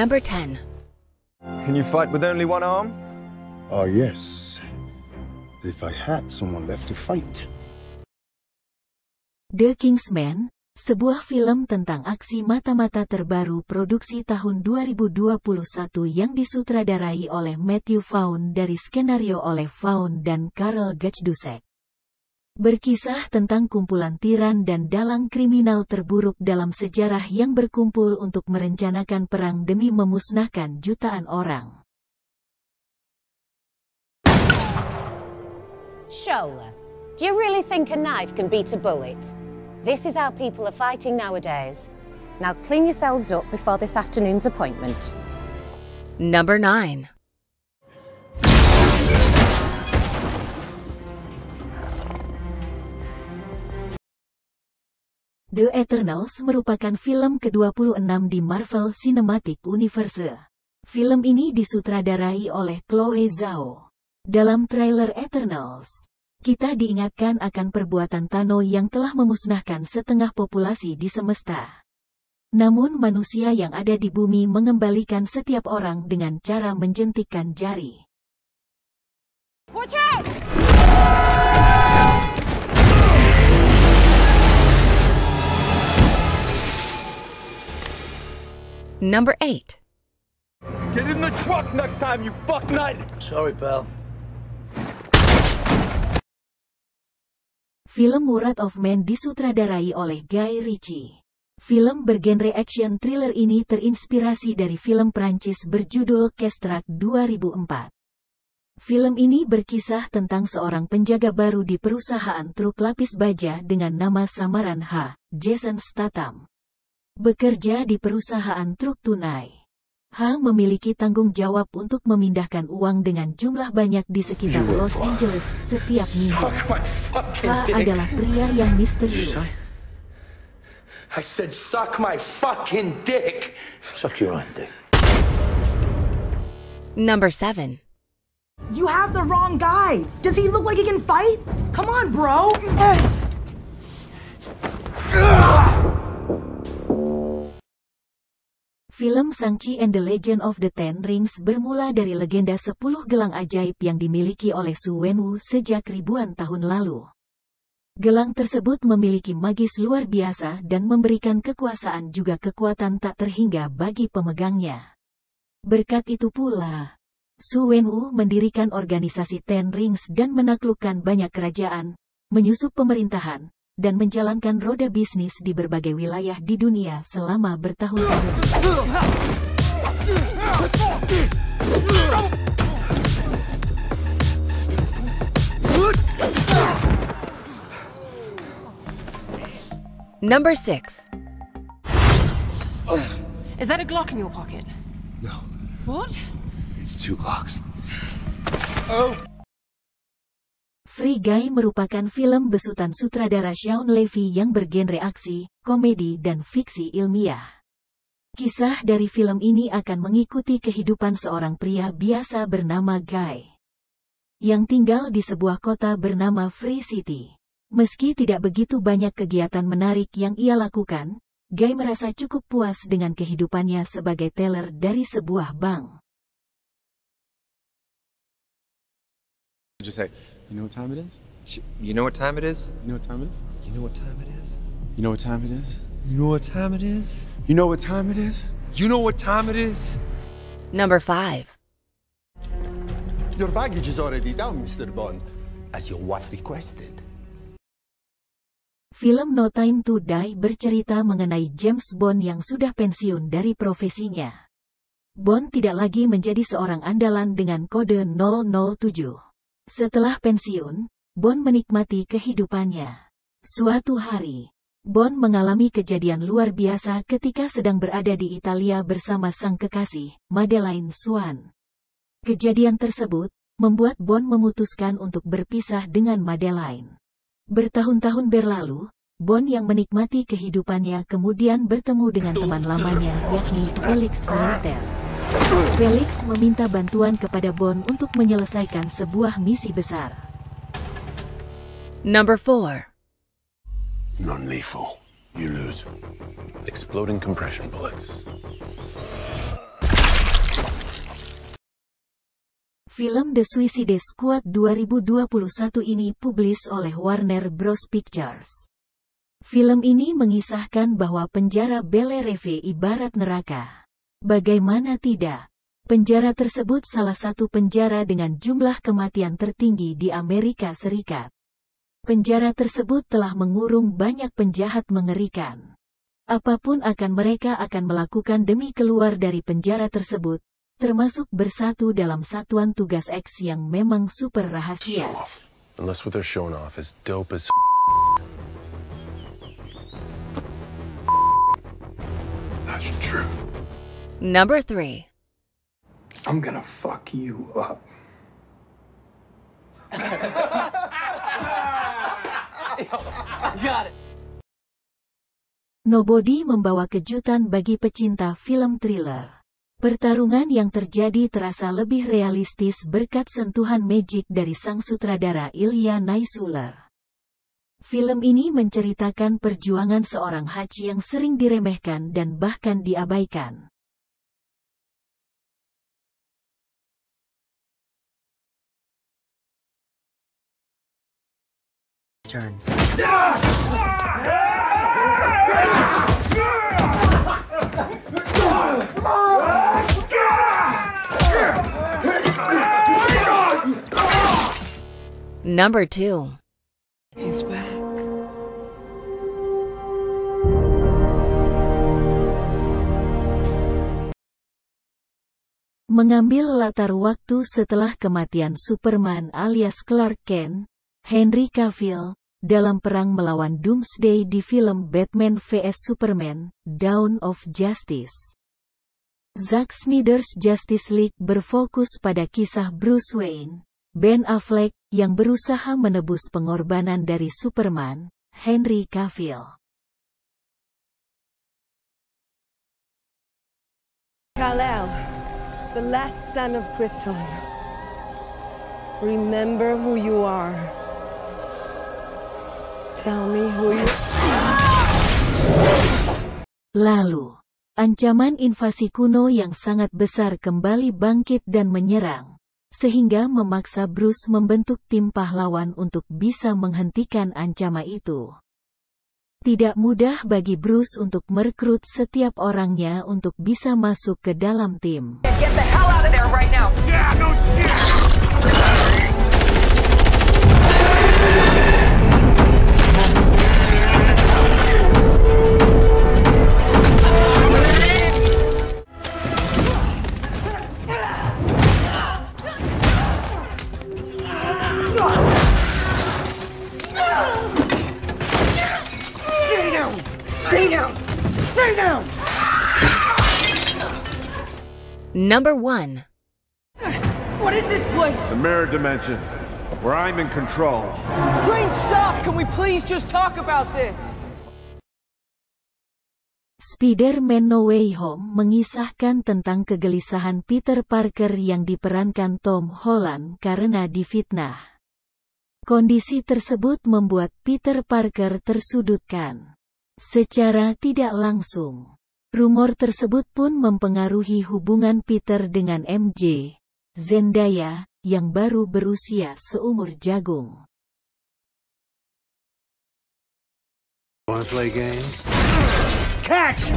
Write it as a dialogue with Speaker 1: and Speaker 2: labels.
Speaker 1: Number 10.
Speaker 2: Can you fight with only one arm?
Speaker 3: Oh, yes. If I had someone left to fight.
Speaker 4: The Kingsman, sebuah film tentang aksi mata-mata terbaru produksi tahun 2021 yang disutradarai oleh Matthew Vaughn dari skenario oleh Vaughn dan Karel Gachdusek. Berkisah tentang kumpulan tiran dan dalang kriminal terburuk dalam sejarah yang berkumpul untuk merencanakan perang demi memusnahkan jutaan orang.
Speaker 5: Shola, do you really think a knife can beat a bullet? This is how people are fighting nowadays. Now clean yourselves up before this afternoon's appointment.
Speaker 1: Number 9.
Speaker 4: The Eternals merupakan film ke-26 di Marvel Cinematic Universe. Film ini disutradarai oleh Chloe Zhao. Dalam trailer Eternals, kita diingatkan akan perbuatan Thanos yang telah memusnahkan setengah populasi di semesta. Namun manusia yang ada di bumi mengembalikan setiap orang dengan cara menjentikkan jari.
Speaker 5: Watch out!
Speaker 1: Number 8.
Speaker 2: Get in the truck next time, you fucknut!
Speaker 6: Sorry, pal.
Speaker 4: Film Wrath of Man disutradarai oleh Guy Ritchie. Film bergenre action thriller ini terinspirasi dari film Prancis berjudul Kestrach 2004. Film ini berkisah tentang seorang penjaga baru di perusahaan truk lapis baja dengan nama samaran Jason Statham. Bekerja di perusahaan truk tunai. Memiliki tanggung jawab untuk memindahkan uang dengan jumlah banyak di sekitar Los Angeles setiap minggu. Adalah pria yang misterius.
Speaker 6: I said suck my fucking dick. Suck your own dick.
Speaker 1: Number 7.
Speaker 7: You have the wrong guy. Does he look like he can fight? Come on, bro.
Speaker 4: Film Shang-Chi and the Legend of the Ten Rings bermula dari legenda 10 gelang ajaib yang dimiliki oleh Su Wenwu sejak ribuan tahun lalu. Gelang tersebut memiliki magis luar biasa dan memberikan kekuasaan juga kekuatan tak terhingga bagi pemegangnya. Berkat itu pula, Su Wenwu mendirikan organisasi Ten Rings dan menaklukkan banyak kerajaan, menyusup pemerintahan, dan menjalankan roda bisnis di berbagai wilayah di dunia selama bertahun-tahun.
Speaker 1: Number 6.
Speaker 8: Is that a Glock in your pocket?
Speaker 3: No,
Speaker 8: What?
Speaker 3: it's 2 Glocks.
Speaker 4: Free Guy merupakan film besutan sutradara Shawn Levy yang bergenre aksi, komedi dan fiksi ilmiah. Kisah dari film ini akan mengikuti kehidupan seorang pria biasa bernama Guy, yang tinggal di sebuah kota bernama Free City. Meski tidak begitu banyak kegiatan menarik yang ia lakukan, Guy merasa cukup puas dengan kehidupannya sebagai teller dari sebuah bank.
Speaker 9: Just say, you know what time it is?
Speaker 2: You know what time it is?
Speaker 9: You know what time it is?
Speaker 2: You know what time it is?
Speaker 9: You know what time it is?
Speaker 2: You know what time it is?
Speaker 9: You know what time it is?
Speaker 2: You know what time it is?
Speaker 1: Number 5.
Speaker 3: Your baggage is already down, Mr. Bond, as your wife requested.
Speaker 4: Film No Time to Die bercerita mengenai James Bond yang sudah pensiun dari profesinya. Bond tidak lagi menjadi seorang andalan dengan kode 007. Setelah pensiun, Bond menikmati kehidupannya. Suatu hari, Bond mengalami kejadian luar biasa ketika sedang berada di Italia bersama sang kekasih, Madeleine Swan. Kejadian tersebut membuat Bond memutuskan untuk berpisah dengan Madeleine. Bertahun-tahun berlalu, Bond yang menikmati kehidupannya kemudian bertemu dengan teman lamanya yakni Felix Leiter. Felix meminta bantuan kepada Bond untuk menyelesaikan sebuah misi besar.
Speaker 1: Number 4.
Speaker 3: Non-lethal. You lose.
Speaker 6: Exploding compression bullets.
Speaker 4: Film The Suicide Squad 2021 ini publis oleh Warner Bros. Pictures. Film ini mengisahkan bahwa penjara Belle Reve ibarat neraka. Bagaimana tidak? Penjara tersebut salah satu penjara dengan jumlah kematian tertinggi di Amerika Serikat. Penjara tersebut telah mengurung banyak penjahat mengerikan. Apapun mereka akan melakukan demi keluar dari penjara tersebut, termasuk bersatu dalam satuan tugas X yang memang super rahasia.
Speaker 10: Unless what they're showing off is dope as
Speaker 6: That's true.
Speaker 1: Number 3.
Speaker 6: I'm gonna fuck you up.
Speaker 2: Got it.
Speaker 4: Nobody membawa kejutan bagi pecinta film thriller. Pertarungan yang terjadi terasa lebih realistis berkat sentuhan magic dari sang sutradara Ilya Naishuller. Film ini menceritakan perjuangan seorang haji yang sering diremehkan dan bahkan diabaikan.
Speaker 1: Turn. Number 2.
Speaker 8: He's back.
Speaker 4: Mengambil latar waktu setelah kematian Superman alias Clark Kent, Henry Cavill, dalam perang melawan Doomsday di film Batman vs Superman, Dawn of Justice. Zack Snyder's Justice League berfokus pada kisah Bruce Wayne, Ben Affleck, yang berusaha menebus pengorbanan dari Superman, Henry Cavill.
Speaker 11: Kal-El, the last son of Krypton. Remember who you are. Tell me who you are.
Speaker 4: Lalu, ancaman invasi kuno yang sangat besar kembali bangkit dan menyerang, sehingga memaksa Bruce membentuk tim pahlawan untuk bisa menghentikan ancaman itu. Tidak mudah bagi Bruce untuk merekrut setiap orangnya untuk bisa masuk ke dalam tim.
Speaker 2: Get the hell out of there right now. Yeah, no shit. Stay down!
Speaker 1: Number 1.
Speaker 7: What is this place?
Speaker 12: The mirror dimension, where I'm in control.
Speaker 2: Strange stuff! Can we please just talk about this?
Speaker 4: Spider-Man No Way Home mengisahkan tentang kegelisahan Peter Parker yang diperankan Tom Holland karena difitnah. Kondisi tersebut membuat Peter Parker tersudutkan. Secara tidak langsung, rumor tersebut pun mempengaruhi hubungan Peter dengan MJ, Zendaya, yang baru berusia seumur jagung.
Speaker 13: Wanna play games?
Speaker 2: Catch!